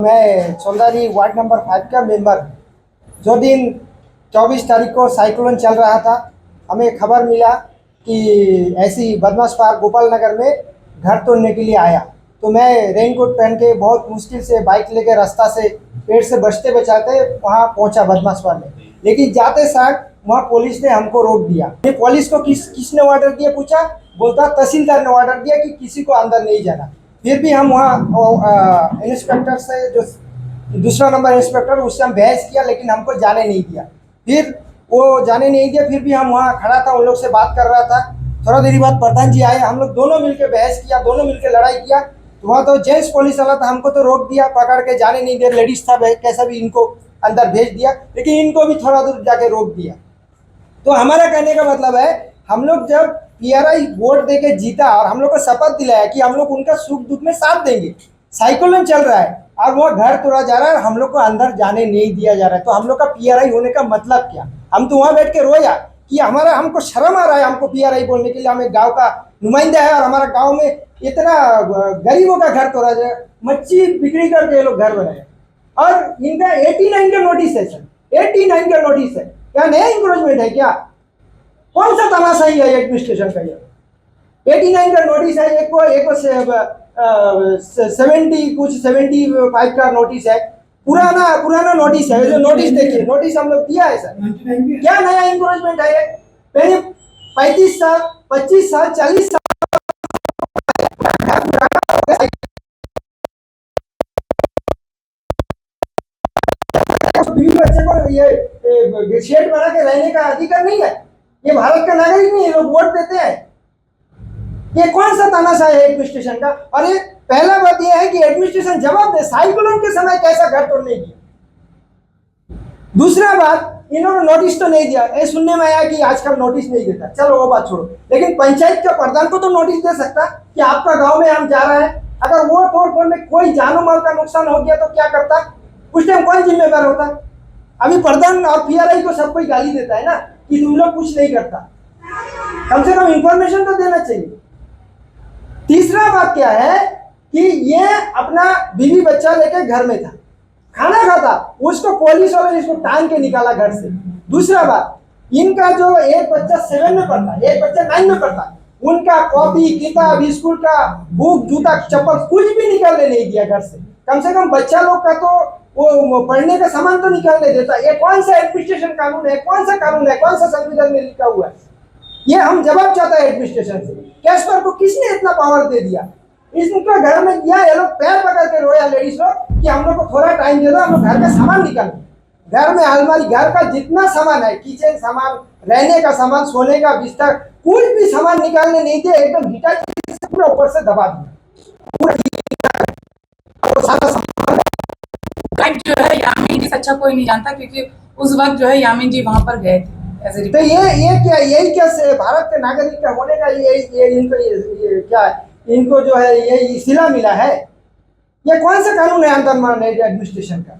मैं चौधारी ward number 5 का member हूँ। जो दिन 24 तारीख को साइक्लोन चल रहा था, हमें खबर मिला कि ऐसी बदमाश पार्क गोपाल नगर में घर तोड़ने के लिए आया। तो मैं रेनकोट पहन के बहुत मुश्किल से बाइक लेके रास्ता से पेड़ से बचते बचाते वहाँ पहुँचा बदमाश पार्क में। लेकिन जाते साथ वहाँ पुलिस ने हमको रोक दिया। ये पुलिस को किसने ऑर्डर दिया पूछा, बोलता तहसीलदार ने ऑर्डर दिया कि किसी को अंदर नहीं जाना। फिर भी हम वहाँ इंस्पेक्टर से, जो दूसरा नंबर इंस्पेक्टर, उससे हम बहस किया लेकिन हमको जाने नहीं दिया। फिर वो जाने नहीं दिया, फिर भी हम वहाँ खड़ा था, उन लोग से बात कर रहा था। थोड़ा देरी बाद प्रधान जी आए, हम लोग दोनों मिलकर बहस किया, दोनों मिलकर लड़ाई किया। तो वहाँ तो जेंट्स पुलिस वाला था, हमको तो रोक दिया, पकड़ के जाने नहीं दिया। लेडीज था, कैसा भी इनको अंदर भेज दिया, लेकिन इनको भी थोड़ा दूर जाके रोक दिया। तो हमारा कहने का मतलब है, हम लोग जब पीआरआई वोट देके जीता और हम लोग को शपथ दिलाया कि हम लोग उनका सुख दुख में साथ देंगे, साइक्लोन चल रहा है और वो घर तोड़ा जा रहा है, हम लोग को अंदर जाने नहीं दिया जा रहा है, तो हम लोग का पीआरआई होने का मतलब क्या? हम तो वहाँ बैठ के रोया कि हमको शर्म आ रहा है हमको पीआरआई बोलने के लिए। हमें गांव का नुमाइंदा है और हमारा गांव में इतना गरीबों का घर तोड़ा जाए, मच्छी बिक्री करके ये लोग घर बनाए। और इनका 89 का नोटिस है सर, 89 का नोटिस है। क्या नया इंक्रोचमेंट है क्या? कौन सा तमाशा ही है एडमिनिस्ट्रेशन का? ये 89 का नोटिस है, एक को 75 का नोटिस है, पुराना नोटिस है। जो नोटिस देखिए, नोटिस हम लोग दिया है सर। क्या नया इंक्रोचमेंट है ये? पहले 35 साल, 25 साल, 40 साल बच्चे को ये शेड बना के रहने का अधिकार नहीं है। ये भारत का नागरिक नहीं है, लोग वोट देते हैं। ये कौन सा तानाशाह है एडमिनिस्ट्रेशन का? और ये पहला बात यह है कि एडमिनिस्ट्रेशन जवाब दे, साइक्लोन के समय कैसा घर तोड़ने की। दूसरा बात, इन्होंने नोटिस तो नहीं दिया। ये सुनने में आया कि आजकल नोटिस नहीं देता, चलो वो बात छोड़ो, लेकिन पंचायत का प्रधान को तो नोटिस दे सकता कि आपका गांव में हम जा रहे हैं। अगर वो तोड़ में कोई जानो माल का नुकसान हो गया तो क्या करता? उस टाइम कौन जिम्मेदार होता? अभी प्रधान और पीआरआई को सब कोई गाली देता है ना कि तुम लोग कुछ नहीं करता। कम से कम इंफॉर्मेशन तो देना चाहिए। तीसरा बात क्या है कि ये अपना बीवी बच्चा लेके घर में था, खाना खाता, उसको पुलिस वाले ने इसको टांग के निकाला घर से। दूसरा बात, इनका जो एक बच्चा 7 में पढ़ता है, एक बच्चा 9 में पढ़ता है, उनका कॉपी किताब, स्कूल का बुक, जूता, चप्पल कुछ भी निकालने नहीं दिया घर से। कम से कम बच्चा लोग का तो वो पढ़ने का सामान तो निकालने देता। ये कौन सा एडमिनिस्ट्रेशन कानून है? कौन सा कानून है? कौन सा संविधान में लिखा हुआ है? ये हम जवाब चाहता है एडमिनिस्ट्रेशन से। कैस्पर को किसने इतना पावर दे दिया? इसका घर में दिया, ये लोग पैर पकड़ के रोया लेडीज लोग कि हम लोग को थोड़ा टाइम दे दो, हम लोग घर का सामान निकालें। घर में अलमारी, घर का जितना सामान है, किचन सामान, रहने का सामान, सोने का बिस्तर, कुछ भी सामान निकालने नहीं दिया। एकदम हिटाची से पूरा ऊपर से दबा दिया पूरा। जो है यामीन जी अच्छा कोई नहीं जानता, क्योंकि उस वक्त जो है यामीन जी वहां पर गए थे। तो ये क्या, यही क्या से भारत के नागरिक का होने का ये इनको ये क्या इनको जो है ये सिला मिला है? ये कौन सा कानून है अंडर एडमिनिस्ट्रेशन का?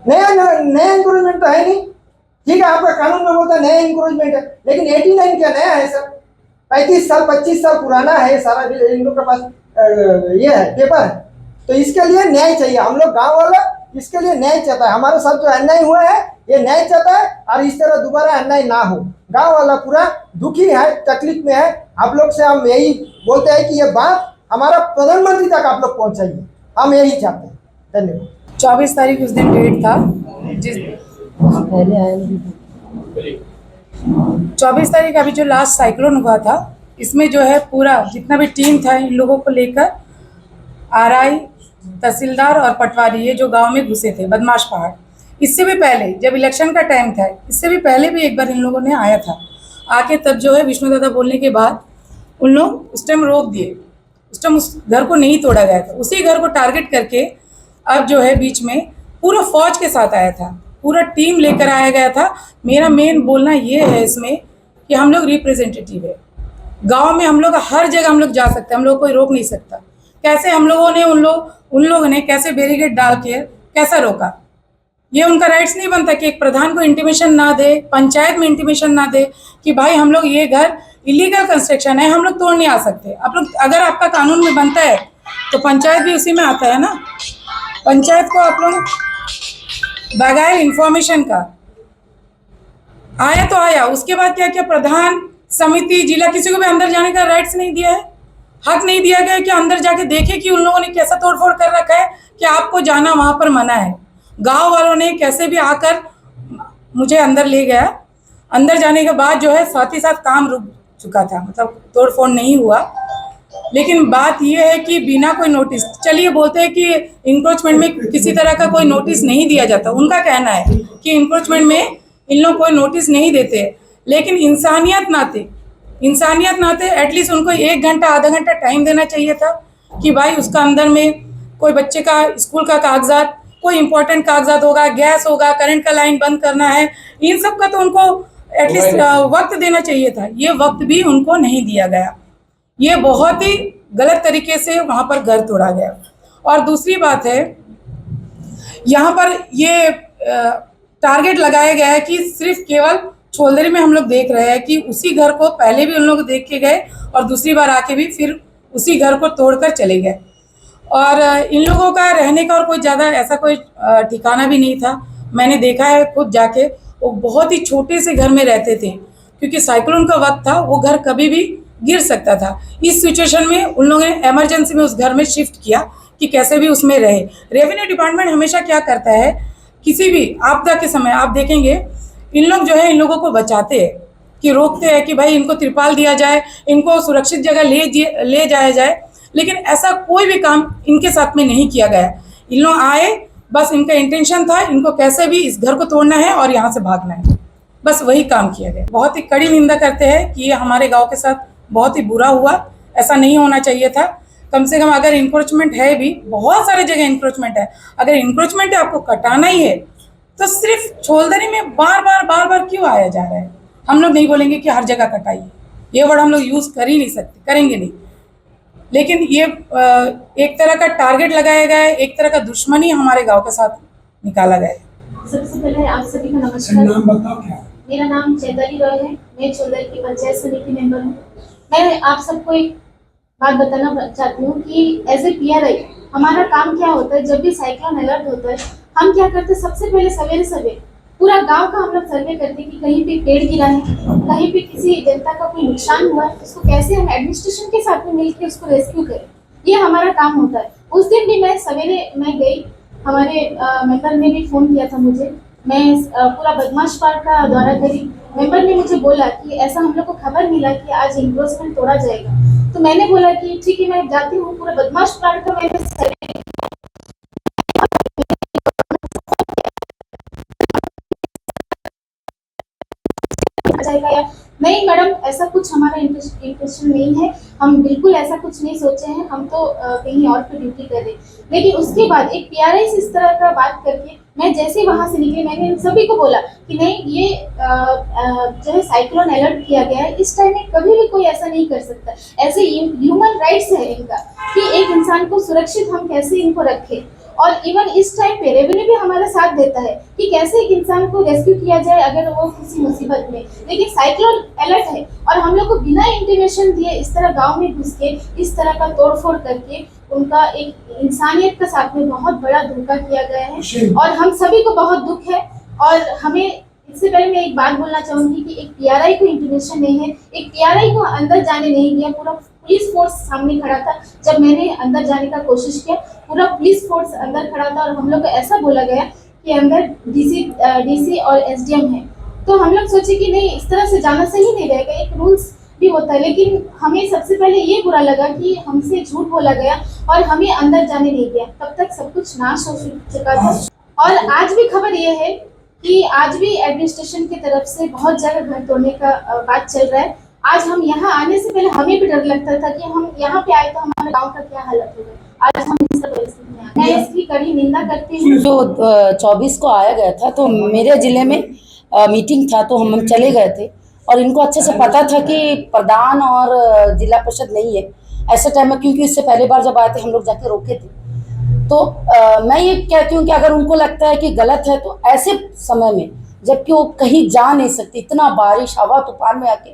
नया इंक्रोचमेंट तो है नहीं। ठीक है, आपका कानून में बोलता है नया इंक्रोचमेंट है, लेकिन 89 क्या नया है सर? 35 साल 25 साल पुराना है सारा, इन लोग के पास ये है, पेपर है। तो इसके लिए न्याय चाहिए। हम लोग गाँव वाला इसके लिए न्याय चाहता है। हमारे साथ जो अन्याय हुआ है, ये न्याय चाहता है और इस तरह दोबारा अन्याय ना हो। गांव वाला पूरा दुखी है, तकलीफ में है। आप लोग से हम यही बोलते हैं कि ये बात हमारा प्रधानमंत्री तक आप लोग पहुंचाइए, हम यही चाहते हैं। धन्यवाद। 24 तारीख उस दिन डेट था, जिस 24 तारीख अभी जो लास्ट साइक्लोन हुआ था, इसमें जो है पूरा जितना भी टीम था, इन लोगों को लेकर आरआई, तहसीलदार और पटवारी, ये जो गांव में घुसे थे बदमाश पहाड़। इससे भी पहले जब इलेक्शन का टाइम था, इससे भी पहले भी एक बार इन लोगों ने आया था। आके तब जो है विष्णु दादा बोलने के बाद उन लोग उस टाइम रोक दिए। उस टाइम उस घर को नहीं तोड़ा गया था, उसी घर को टारगेट करके अब जो है बीच में पूरा फौज के साथ आया था, पूरा टीम लेकर आया गया था। मेरा मेन बोलना ये है इसमें कि हम लोग रिप्रेजेंटेटिव है। गाँव में हम लोग हर जगह हम लोग जा सकते हैं, हम लोग कोई रोक नहीं सकता। कैसे हम लोगों ने उन लोगों ने कैसे बैरिकेड डाल के कैसा रोका? ये उनका राइट्स नहीं बनता कि एक प्रधान को इंटीमेशन ना दे, पंचायत में इंटीमेशन ना दे कि भाई हम लोग ये घर इलीगल कंस्ट्रक्शन है, हम लोग तोड़ नहीं आ सकते। आप लोग अगर आपका कानून में बनता है तो पंचायत भी उसी में आता है ना। पंचायत को आप लोग बगैर इंफॉर्मेशन का आया तो आया, उसके बाद क्या किया, प्रधान समिति जिला किसी को भी अंदर जाने का राइट्स नहीं दिया है, हक नहीं दिया गया कि अंदर जाके देखे कि उन लोगों ने कैसा तोड़फोड़ कर रखा है कि आपको जाना वहां पर मना है। गांव वालों ने कैसे भी आकर मुझे अंदर ले गया। अंदर जाने के बाद जो है साथ ही साथ काम रुक चुका था, मतलब तोड़फोड़ नहीं हुआ। लेकिन बात यह है कि बिना कोई नोटिस, चलिए बोलते हैं कि इंक्रोचमेंट में किसी तरह का कोई नोटिस नहीं दिया जाता, उनका कहना है कि इंक्रोचमेंट में इन लोग कोई नोटिस नहीं देते, लेकिन इंसानियत नाते एटलीस्ट उनको 1 घंटा आधा घंटा टाइम देना चाहिए था कि भाई उसका अंदर में कोई बच्चे का स्कूल का कागजात, कोई इंपॉर्टेंट कागजात होगा, गैस होगा, करंट का लाइन बंद करना है, इन सब का तो उनको एटलीस्ट वक्त देना चाहिए था। ये वक्त भी उनको नहीं दिया गया। ये बहुत ही गलत तरीके से वहाँ पर घर तोड़ा गया। और दूसरी बात है, यहाँ पर ये टारगेट लगाया गया है कि सिर्फ केवल छोलदरी में हम लोग देख रहे हैं कि उसी घर को पहले भी उन लोग देख के गए और दूसरी बार आके भी फिर उसी घर को तोड़कर चले गए। और इन लोगों का रहने का और कोई ज़्यादा ऐसा कोई ठिकाना भी नहीं था। मैंने देखा है खुद जाके, वो बहुत ही छोटे से घर में रहते थे क्योंकि साइक्लोन का वक्त था, वो घर कभी भी गिर सकता था। इस सिचुएशन में उन लोगों ने इमरजेंसी में उस घर में शिफ्ट किया कि कैसे भी उसमें रहे। रेवेन्यू डिपार्टमेंट हमेशा क्या करता है, किसी भी आपदा के समय आप देखेंगे इन लोग जो है इन लोगों को बचाते हैं कि रोकते हैं कि भाई इनको तिरपाल दिया जाए, इनको सुरक्षित जगह ले जाया जाए, लेकिन ऐसा कोई भी काम इनके साथ में नहीं किया गया। इन लोग आए, बस इनका इंटेंशन था इनको कैसे भी इस घर को तोड़ना है और यहाँ से भागना है, बस वही काम किया गया। बहुत ही कड़ी निंदा करते हैं कि ये हमारे गाँव के साथ बहुत ही बुरा हुआ, ऐसा नहीं होना चाहिए था। कम से कम अगर इंक्रोचमेंट है भी, बहुत सारे जगह इंक्रोचमेंट है, अगर इंक्रोचमेंट है आपको कटाना ही है तो सिर्फ छोलदरी में बार बार क्यों आया जा रहा है। हम लोग नहीं बोलेंगे कि हर जगह कटाइए, ये वर्ड हम लोग यूज़ कर ही नहीं सकते, करेंगे नहीं, लेकिन ये एक तरह का टारगेट लगाया गया है, एक तरह का दुश्मनी हमारे गांव के साथ निकाला गया है। सबसे पहले आप सभी को नमस्कार। नाम बताओ क्या? मेरा नाम चैताली रॉय है, मैं छोलदरी की पंचायत समिति मेंबर हूँ। मैं आप सबको एक बात बताना चाहती हूँ कि एज ए PRI हमारा काम क्या होता है। जब भी साइक्लोन अलर्ट होता है हम क्या करते हैं, सबसे पहले सवेरे पूरा गांव का हम लोग सर्वे करते हैं कि कहीं पे पेड़ गिरा है, कहीं पे किसी जनता का कोई नुकसान हुआ है, उसको कैसे हम एडमिनिस्ट्रेशन के साथ में मिलकर उसको रेस्क्यू करें, ये हमारा काम होता है। उस दिन भी मैं सवेरे गई, हमारे मेंबर ने भी फोन किया था मुझे, मैं पूरा बदमाश पार्क का दौरा करी। मेंबर ने मुझे बोला कि ऐसा हम लोग को खबर मिला कि आज इंक्रोचमेंट तोड़ा जाएगा, तो मैंने बोला कि ठीक है मैं जाती हूँ। पूरा बदमाश पार्क का मैंने जाएगा या नहीं। मैडम ऐसा कुछ हमारा इंटेंशन नहीं है, हम बिल्कुल ऐसा कुछ नहीं सोचे हैं, हम तो कहीं और पे ड्यूटी कर रहे। लेकिन उसके बाद एक PRI से इस तरह का बात करके मैं जैसे ही वहां से निकली, मैंने इन सभी को बोला कि नहीं ये जो है साइक्लोन अलर्ट किया गया है, इस टाइम में कभी भी कोई ऐसा नहीं कर सकता। ऐसे ह्यूमन राइट्स है इनका कि एक इंसान को सुरक्षित हम कैसे इनको रखें। और इवन इस टाइम पे रेवेन्यू भी हमारा साथ देता है कि कैसे एक इंसान को रेस्क्यू किया जाए अगर वो किसी मुसीबत में। लेकिन साइक्लोन अलर्ट है और हम लोग को बिना इंटीमेशन दिए इस तरह गांव में घुस के इस तरह का तोड़फोड़ करके उनका एक इंसानियत के साथ में बहुत बड़ा धोखा किया गया है और हम सभी को बहुत दुख है। और हमें इससे पहले मैं एक बात बोलना चाहूंगी कि एक PRI को इंटीमेशन नहीं है, एक PRI को अंदर जाने नहीं दिया। पूरा पुलिस फोर्स सामने खड़ा था, जब मैंने अंदर जाने का कोशिश किया पूरा पुलिस फोर्स अंदर खड़ा था और हम लोग को ऐसा बोला गया कि अंदर DC और SDM है। तो हम लोग सोचे कि नहीं इस तरह से जाना सही नहीं रहेगा, एक रूल्स भी होता है। लेकिन हमें सबसे पहले ये बुरा लगा कि हमसे झूठ बोला गया और हमें अंदर जाने नहीं दिया, तब तक सब कुछ नाश हो चुका था। और आज भी खबर ये है कि आज भी एडमिनिस्ट्रेशन की तरफ से बहुत जगह घर तोड़ने का बात चल रहा है। आज हम यहाँ आने से पहले हमें भी डर लगता था कि हम यहाँ पे आए तो हमारे गांव का क्या हालत होगा। आज हम इस परिस्थिति में आए, मैं इसकी कड़ी निंदा करती हूँ। जो 24 को आया गया था तो मेरे जिले में मीटिंग था तो हम चले गए थे और इनको अच्छे से पता था कि प्रधान और जिला परिषद नहीं है ऐसे टाइम में, क्योंकि इससे पहली बार जब आए थे हम लोग जाके रोके थे। तो मैं ये कहती हूँ कि अगर उनको लगता है कि गलत है तो ऐसे समय में जबकि वो कहीं जा नहीं सकती, इतना बारिश हवा तूफान में आके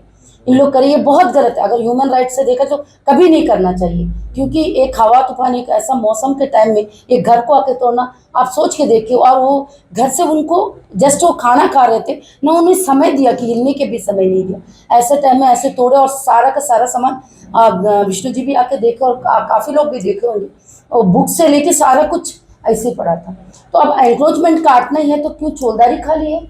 इन लोग करिए, बहुत गलत है। अगर ह्यूमन राइट से देखा तो कभी नहीं करना चाहिए, क्योंकि एक हवा तूफान, एक ऐसा मौसम के टाइम में एक घर को आके तोड़ना, आप सोच के देखिए। और वो घर से उनको जस्ट वो खाना खा रहे थे ना, उन्हें समय दिया कि हिलने के भी समय नहीं दिया। ऐसे टाइम में ऐसे तोड़े, और सारा का सारा सामान विष्णु जी भी आके देखे और काफ़ी लोग भी देखे होंगे, और बुक से लेके सारा कुछ ऐसे ही पड़ा था। तो अब एंक्रोचमेंट काटना ही है तो क्यों चौलदारी खाली है?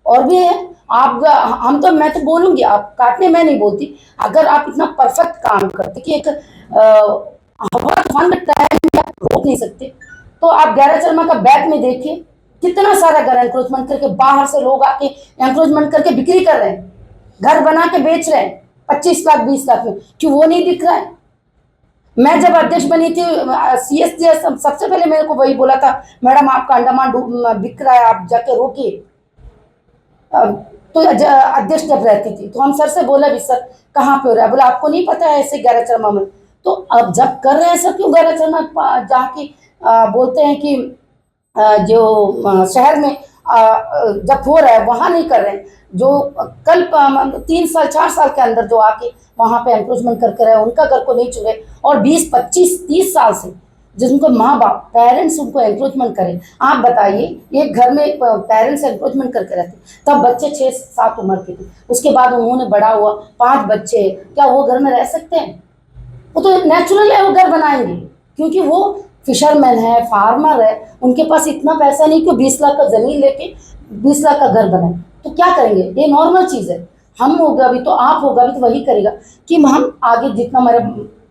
और भी है। आप हम तो, मैं तो बोलूंगी, आप काटने, मैं नहीं बोलती, अगर आप इतना परफेक्ट काम करते कि एक हवा तूफान का टाइम आप रोक नहीं सकते, तो आप गैरज शर्मा का बैक में देखिए, कितना सारा घर एंक्रोचमेंट करके, बाहर से लोग आके एंक्रोचमेंट करके बिक्री कर रहे हैं, घर बना के बेच रहे हैं 25 लाख 20 लाख में। क्यों वो नहीं दिख रहा है? मैं जब अध्यक्ष बनी थी, CSD सबसे पहले मेरे को वही बोला था, मैडम आपका अंडमान बिक रहा है, आप जाके रोकिए। तो अध्यक्ष जब रहती थी तो हम सर से बोला भी, सर कहाँ पे हो रहा है? बोला आपको नहीं पता है ऐसे गैरज शर्मा में। तो अब जब कर रहे हैं सर, क्यों गैरज शर्मा जाके बोलते हैं कि जो शहर में जब हो रहा है वहाँ नहीं कर रहे हैं? जो कल 3 साल 4 साल के अंदर जो आके वहाँ पे एंक्रोचमेंट करके रहे, उनका घर को नहीं छुए, और 20 25 30 साल से जिनको माँ बाप पेरेंट्स उनको एंक्रोचमेंट करें। आप बताइए, एक घर में पेरेंट्स एंक्रोचमेंट करके रहते, तब बच्चे 6-7 उम्र के थे, उसके बाद उन्होंने बड़ा हुआ, 5 बच्चे, क्या वो घर में रह सकते हैं? वो तो नेचुरल है, वो घर बनाएंगे, क्योंकि वो फिशरमैन है, फार्मर है, उनके पास इतना पैसा नहीं कि 20 लाख का जमीन लेके 20 लाख का घर बनाए। तो क्या करेंगे? ये नॉर्मल चीज़ है। हम होगा भी तो, आप होगा भी तो वही करेगा कि हम आगे जितना, मेरे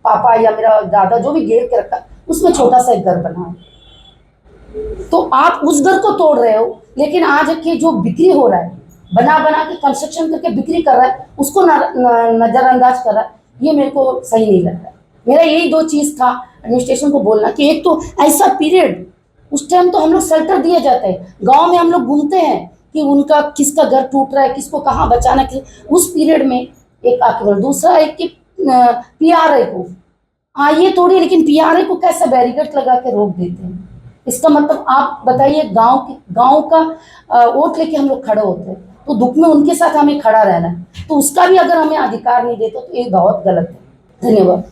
पापा या मेरा दादा जो भी घेर के रखा, उसमें छोटा सा एक घर बनाए। तो आप उस घर को तोड़ रहे हो, लेकिन आज के जो बिक्री हो रहा है, बना बना के कंस्ट्रक्शन करके बिक्री कर रहा है, उसको नजरअंदाज कर रहा है, ये मेरे को सही नहीं लग रहा है। मेरा यही 2 चीज़ था एडमिनिस्ट्रेशन को बोलना, कि एक तो ऐसा पीरियड, उस टाइम तो हम लोग शेल्टर दिए जाते हैं, गांव में हम लोग घूमते हैं कि उनका किसका घर टूट रहा है, किसको कहाँ बचाना, उस पीरियड में एक आके। दूसरा एक कि PRA को, हाँ ये तोड़िए, लेकिन PRA को कैसे बैरिकेड लगा के रोक देते हैं? इसका मतलब आप बताइए, गांव का वोट लेके हम लोग खड़े होते हैं, तो दुख में उनके साथ हमें खड़ा रहना है, तो उसका भी अगर हमें अधिकार नहीं देते तो ये बहुत गलत है। धन्यवाद।